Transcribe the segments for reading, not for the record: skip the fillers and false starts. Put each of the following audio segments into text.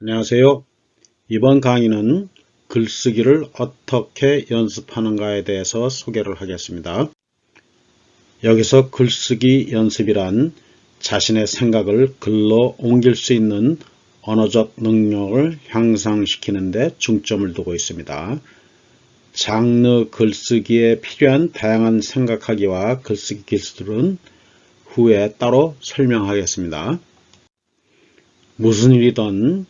안녕하세요. 이번 강의는 글쓰기를 어떻게 연습하는가에 대해서 소개를 하겠습니다. 여기서 글쓰기 연습이란 자신의 생각을 글로 옮길 수 있는 언어적 능력을 향상시키는 데 중점을 두고 있습니다. 장르 글쓰기에 필요한 다양한 생각하기와 글쓰기 기술은 후에 따로 설명하겠습니다. 무슨 일이든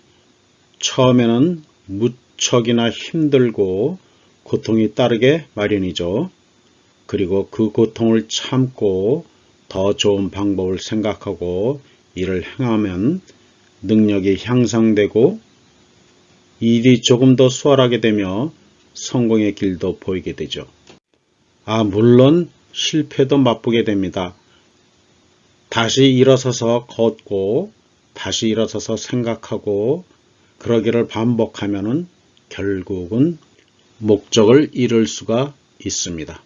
처음에는 무척이나 힘들고 고통이 따르게 마련이죠. 그리고 그 고통을 참고 더 좋은 방법을 생각하고 이를 행하면 능력이 향상되고 일이 조금 더 수월하게 되며 성공의 길도 보이게 되죠. 물론 실패도 맛보게 됩니다. 다시 일어서서 걷고 다시 일어서서 생각하고 그러기를 반복하면은 결국은 목적을 이룰 수가 있습니다.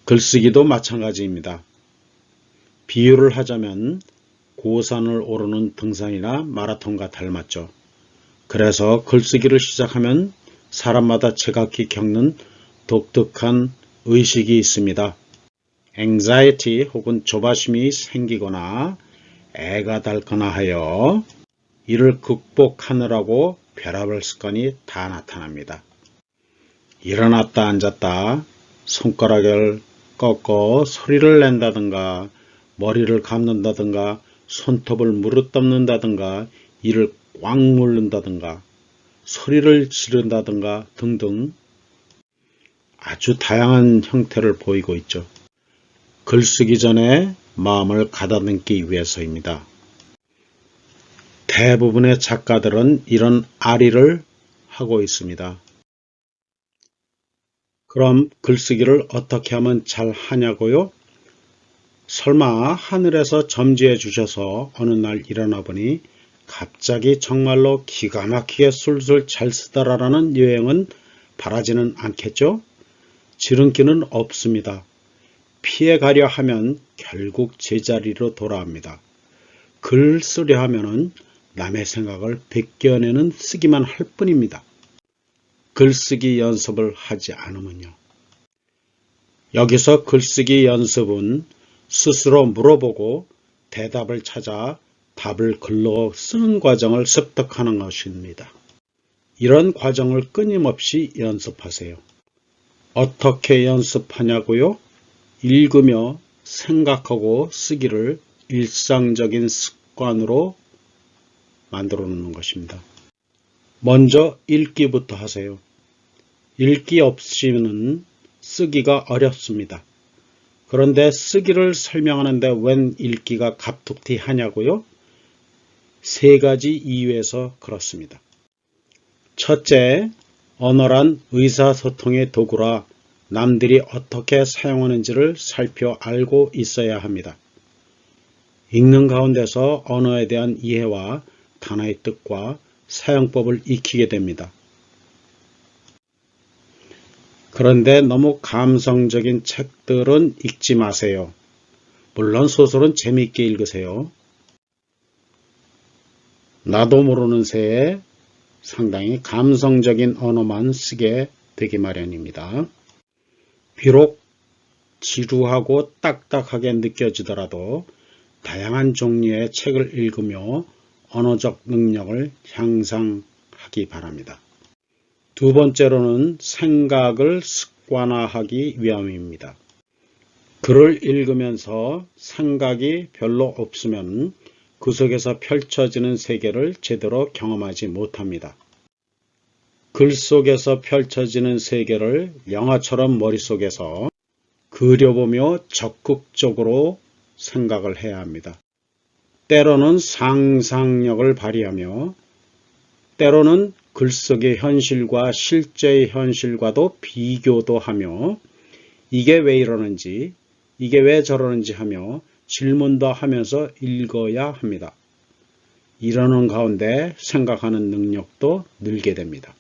글쓰기도 마찬가지입니다. 비유를 하자면 고산을 오르는 등산이나 마라톤과 닮았죠. 그래서 글쓰기를 시작하면 사람마다 제각기 겪는 독특한 의식이 있습니다. anxiety 혹은 조바심이 생기거나 애가 닳거나 하여 이를 극복하느라고 별의별 습관이 다 나타납니다. 일어났다 앉았다 손가락을 꺾어 소리를 낸다든가 머리를 감는다든가 손톱을 물어뜯는다든가 이를 꽉 물른다든가 소리를 지른다든가 등등 아주 다양한 형태를 보이고 있죠. 글쓰기 전에 마음을 가다듬기 위해서입니다. 대부분의 작가들은 이런 아리를 하고 있습니다. 그럼 글쓰기를 어떻게 하면 잘 하냐고요? 설마 하늘에서 점지해 주셔서 어느 날 일어나 보니 갑자기 정말로 기가 막히게 술술 잘 쓰더라라는 요행은 바라지는 않겠죠? 지름길은 없습니다. 피해가려 하면 결국 제자리로 돌아옵니다. 글 쓰려 하면은 남의 생각을 베껴내는 쓰기만 할 뿐입니다. 글쓰기 연습을 하지 않으면요. 여기서 글쓰기 연습은 스스로 물어보고 대답을 찾아 답을 글로 쓰는 과정을 습득하는 것입니다. 이런 과정을 끊임없이 연습하세요. 어떻게 연습하냐고요? 읽으며 생각하고 쓰기를 일상적인 습관으로 만들어 놓는 것입니다. 먼저 읽기부터 하세요. 읽기 없이는 쓰기가 어렵습니다. 그런데 쓰기를 설명하는데 웬 읽기가 갑툭튀 하냐고요? 세 가지 이유에서 그렇습니다. 첫째, 언어란 의사소통의 도구라 남들이 어떻게 사용하는지를 살펴 알고 있어야 합니다. 읽는 가운데서 언어에 대한 이해와 단어의 뜻과 사용법을 익히게 됩니다. 그런데 너무 감성적인 책들은 읽지 마세요. 물론 소설은 재미있게 읽으세요. 나도 모르는 새에 상당히 감성적인 언어만 쓰게 되기 마련입니다. 비록 지루하고 딱딱하게 느껴지더라도 다양한 종류의 책을 읽으며 언어적 능력을 향상하기 바랍니다. 두 번째로는 생각을 습관화하기 위함입니다. 글을 읽으면서 생각이 별로 없으면 그 속에서 펼쳐지는 세계를 제대로 경험하지 못합니다. 글 속에서 펼쳐지는 세계를 영화처럼 머릿속에서 그려보며 적극적으로 생각을 해야 합니다. 때로는 상상력을 발휘하며 때로는 글속의 현실과 실제의 현실과도 비교도 하며 이게 왜 이러는지 이게 왜 저러는지 하며 질문도 하면서 읽어야 합니다. 이러는 가운데 생각하는 능력도 늘게 됩니다.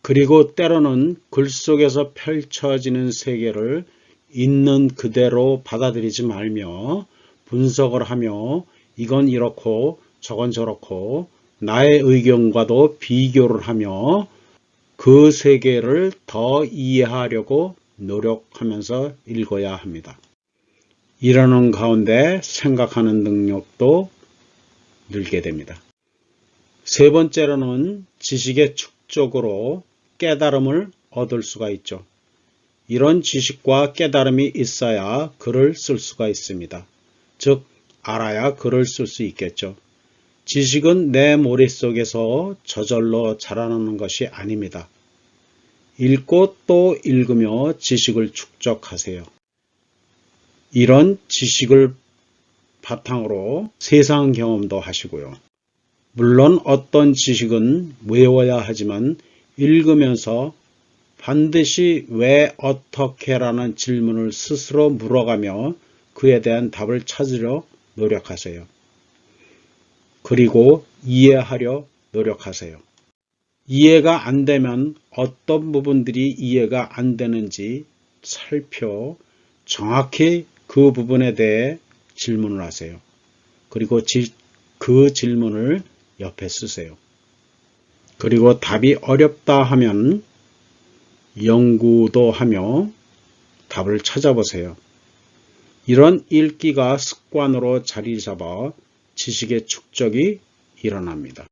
그리고 때로는 글 속에서 펼쳐지는 세계를 있는 그대로 받아들이지 말며 분석을 하며 이건 이렇고 저건 저렇고 나의 의견과도 비교를 하며 그 세계를 더 이해하려고 노력하면서 읽어야 합니다. 이러는 가운데 생각하는 능력도 늘게 됩니다. 세 번째로는 지식의 축적으로 깨달음을 얻을 수가 있죠. 이런 지식과 깨달음이 있어야 글을 쓸 수가 있습니다. 즉, 알아야 글을 쓸 수 있겠죠. 지식은 내 머릿속에서 저절로 자라나는 것이 아닙니다. 읽고 또 읽으며 지식을 축적하세요. 이런 지식을 바탕으로 세상 경험도 하시고요. 물론 어떤 지식은 외워야 하지만 읽으면서 반드시 왜 어떻게라는 질문을 스스로 물어가며 그에 대한 답을 찾으려 노력하세요. 그리고 이해하려 노력하세요. 이해가 안 되면 어떤 부분들이 이해가 안 되는지 살펴 정확히 그 부분에 대해 질문을 하세요. 그리고 그 질문을 옆에 쓰세요. 그리고 답이 어렵다 하면 연구도 하며 답을 찾아보세요. 이런 읽기가 습관으로 자리 잡아 지식의 축적이 일어납니다.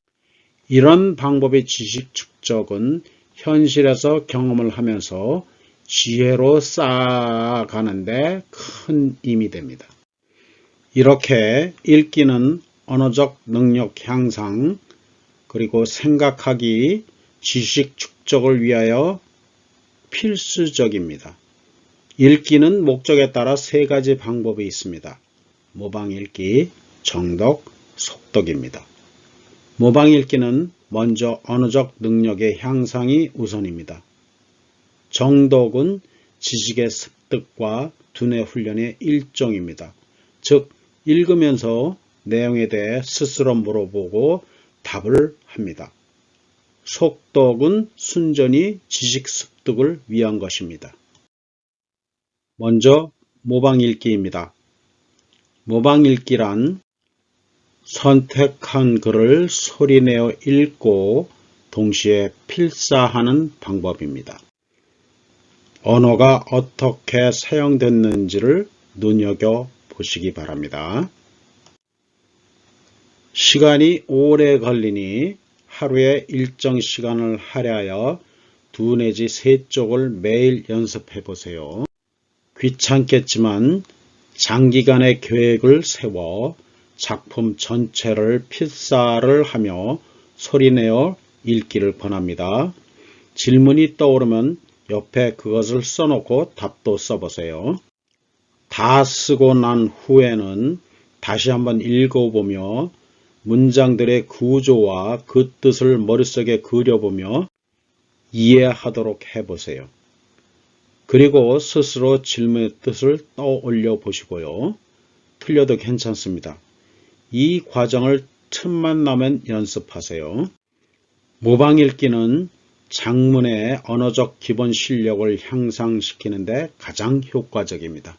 이런 방법의 지식 축적은 현실에서 경험을 하면서 지혜로 쌓아가는데 큰 힘이 됩니다. 이렇게 읽기는 언어적 능력 향상, 그리고 생각하기, 지식 축적을 위하여 필수적입니다. 읽기는 목적에 따라 세 가지 방법이 있습니다. 모방 읽기, 정독, 속독입니다. 모방 읽기는 먼저 언어적 능력의 향상이 우선입니다. 정독은 지식의 습득과 두뇌 훈련의 일종입니다. 즉, 읽으면서 내용에 대해 스스로 물어보고 답을 합니다. 속독은 순전히 지식 습득을 위한 것입니다. 먼저 모방 읽기입니다. 모방 읽기란 선택한 글을 소리내어 읽고 동시에 필사하는 방법입니다. 언어가 어떻게 사용됐는지를 눈여겨보시기 바랍니다. 시간이 오래 걸리니 하루에 일정 시간을 할애하여 2 내지 3쪽을 매일 연습해 보세요. 귀찮겠지만 장기간의 계획을 세워 작품 전체를 필사를 하며 소리내어 읽기를 권합니다. 질문이 떠오르면 옆에 그것을 써놓고 답도 써보세요. 다 쓰고 난 후에는 다시 한번 읽어보며 문장들의 구조와 그 뜻을 머릿속에 그려보며 이해하도록 해보세요. 그리고 스스로 질문의 뜻을 떠올려 보시고요. 틀려도 괜찮습니다. 이 과정을 틈만 나면 연습하세요. 모방 읽기는 장문의 언어적 기본 실력을 향상시키는 데 가장 효과적입니다.